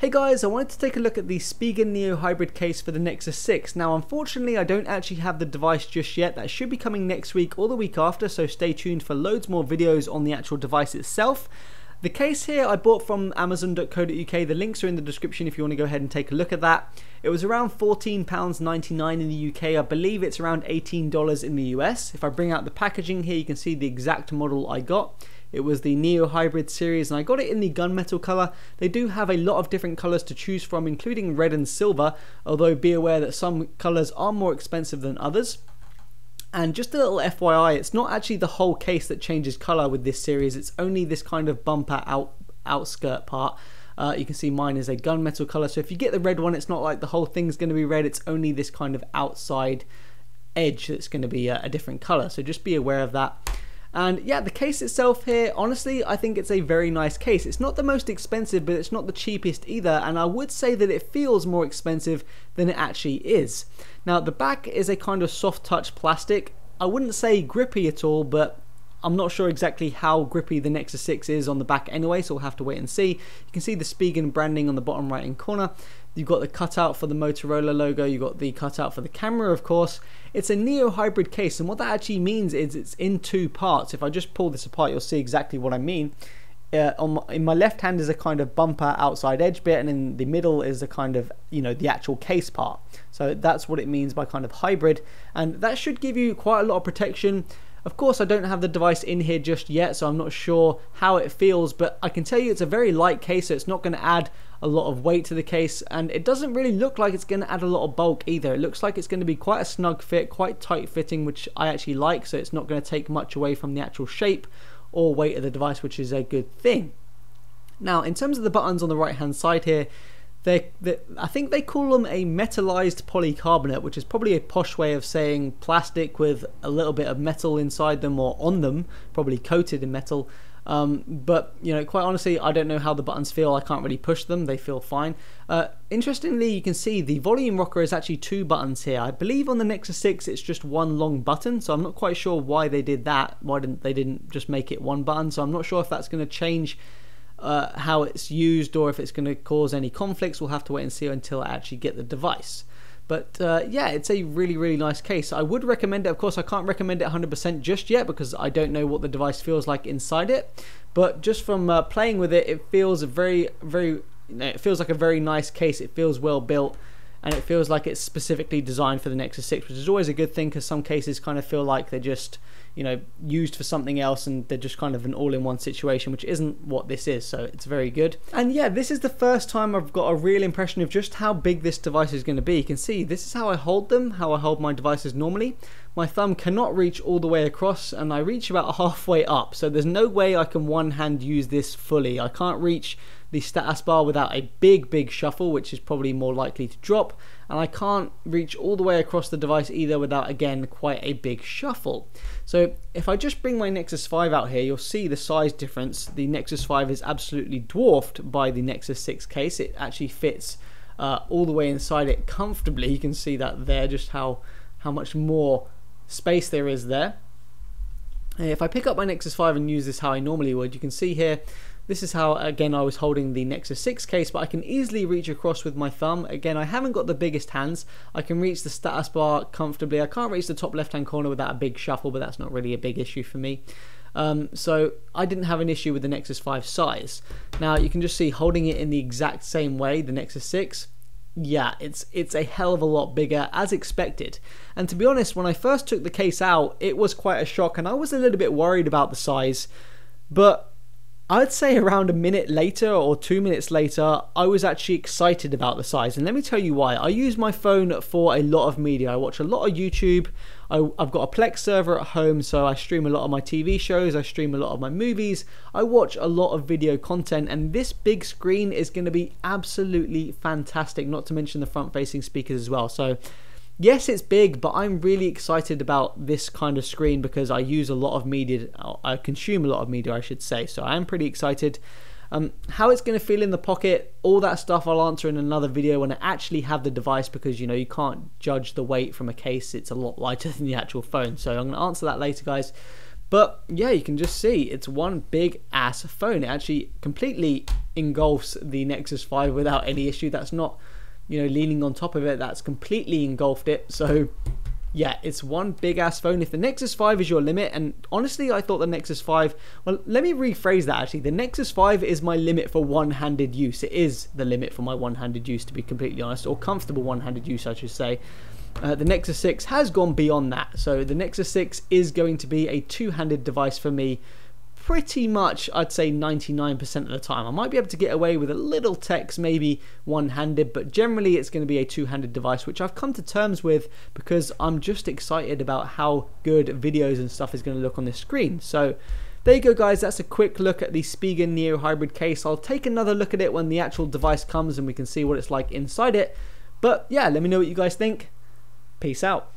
Hey guys, I wanted to take a look at the Spigen Neo Hybrid case for the Nexus 6. Now unfortunately I don't actually have the device just yet. That should be coming next week or the week after, so stay tuned for loads more videos on the actual device itself. The case here I bought from Amazon.co.uk, the links are in the description if you want to go ahead and take a look at that. It was around £14.99 in the UK, I believe it's around $18 in the US. If I bring out the packaging here you can see the exact model I got. It was the Neo Hybrid series and I got it in the gunmetal colour. They do have a lot of different colours to choose from, including red and silver, although be aware that some colours are more expensive than others. And just a little FYI, it's not actually the whole case that changes colour with this series, it's only this kind of bumper outskirt part. You can see mine is a gunmetal colour, so if you get the red one it's not like the whole thing's going to be red, it's only this kind of outside edge that's going to be a different colour, so just be aware of that. And yeah, the case itself here, honestly, I think it's a very nice case. It's not the most expensive, but it's not the cheapest either, and I would say that it feels more expensive than it actually is. Now, the back is a kind of soft touch plastic. I wouldn't say grippy at all, but I'm not sure exactly how grippy the Nexus 6 is on the back anyway, so we'll have to wait and see. You can see the Spigen branding on the bottom right hand corner. You've got the cutout for the Motorola logo, you've got the cutout for the camera of course. It's a Neo Hybrid case, and what that actually means is it's in two parts. If I just pull this apart you'll see exactly what I mean. In my left hand is a kind of bumper outside edge bit, and in the middle is a kind of, you know, the actual case part. So that's what it means by kind of hybrid, and that should give you quite a lot of protection. Of course I don't have the device in here just yet, so I'm not sure how it feels, but I can tell you it's a very light case, so it's not going to add a lot of weight to the case, and it doesn't really look like it's going to add a lot of bulk either. It looks like it's going to be quite a snug fit, quite tight fitting, which I actually like, so it's not going to take much away from the actual shape or weight of the device, which is a good thing. Now in terms of the buttons on the right hand side here, I think they call them a metallized polycarbonate, which is probably a posh way of saying plastic with a little bit of metal inside them or on them, probably coated in metal. But you know, quite honestly I don't know how the buttons feel. I can't really push them, they feel fine. Interestingly, you can see the volume rocker is actually two buttons here. I believe on the Nexus 6 it's just one long button, so I'm not quite sure why they did that. Why they didn't just make it one button, so I'm not sure if that's going to change how it's used or if it's going to cause any conflicts. We'll have to wait and see until I actually get the device. But yeah, it's a really nice case. I would recommend it. Of course I can't recommend it 100% just yet because I don't know what the device feels like inside it, but just from playing with it, it feels it feels like a very nice case. It feels well built, and it feels like it's specifically designed for the Nexus 6, which is always a good thing because some cases kind of feel like they're just, you know, used for something else and they're just kind of an all-in-one situation, which isn't what this is, so it's very good. And yeah, this is the first time I've got a real impression of just how big this device is going to be. You can see this is how I hold them, how I hold my devices normally. My thumb cannot reach all the way across and I reach about halfway up, so there's no way I can one hand use this fully. I can't reach the status bar without a big shuffle, which is probably more likely to drop, and I can't reach all the way across the device either without, again, quite a big shuffle. So if I just bring my Nexus 5 out here, you'll see the size difference. The Nexus 5 is absolutely dwarfed by the Nexus 6 case. It actually fits all the way inside it comfortably. You can see that there, just how much more space there is there. And if I pick up my Nexus 5 and use this how I normally would, you can see here, this is how, again, I was holding the Nexus 6 case, but I can easily reach across with my thumb. Again, I haven't got the biggest hands. I can reach the status bar comfortably. I can't reach the top left-hand corner without a big shuffle, but that's not really a big issue for me. So I didn't have an issue with the Nexus 5 size. Now, you can just see holding it in the exact same way, the Nexus 6, yeah, it's a hell of a lot bigger, as expected. And to be honest, when I first took the case out, it was quite a shock, and I was a little bit worried about the size, but I'd say around a minute later or 2 minutes later, I was actually excited about the size. And let me tell you why. I use my phone for a lot of media. I watch a lot of YouTube. I've got a Plex server at home, so I stream a lot of my TV shows. I stream a lot of my movies. I watch a lot of video content, and this big screen is going to be absolutely fantastic, not to mention the front-facing speakers as well. So yes, it's big, but I'm really excited about this kind of screen because I use a lot of media, I consume a lot of media, I should say, so I am pretty excited. How it's going to feel in the pocket, all that stuff I'll answer in another video when I actually have the device, because you know, you can't judge the weight from a case. It's a lot lighter than the actual phone, so I'm going to answer that later, guys. But yeah, you can just see it's one big ass phone. It actually completely engulfs the Nexus 5 without any issue. That's not, you know, leaning on top of it. That's completely engulfed it. So yeah, it's one big ass phone. If the Nexus 5 is your limit, and honestly I thought the Nexus 5, well, let me rephrase that actually. The Nexus 5 is my limit for one-handed use. It is the limit for my one-handed use, to be completely honest, or comfortable one-handed use I should say. The Nexus 6 has gone beyond that, so the Nexus 6 is going to be a two-handed device for me pretty much, I'd say 99% of the time. I might be able to get away with a little text, maybe one-handed, but generally it's going to be a two-handed device, which I've come to terms with because I'm just excited about how good videos and stuff is going to look on this screen. So there you go guys, that's a quick look at the Spigen Neo hybrid case. I'll take another look at it when the actual device comes and we can see what it's like inside it. But yeah, let me know what you guys think. Peace out.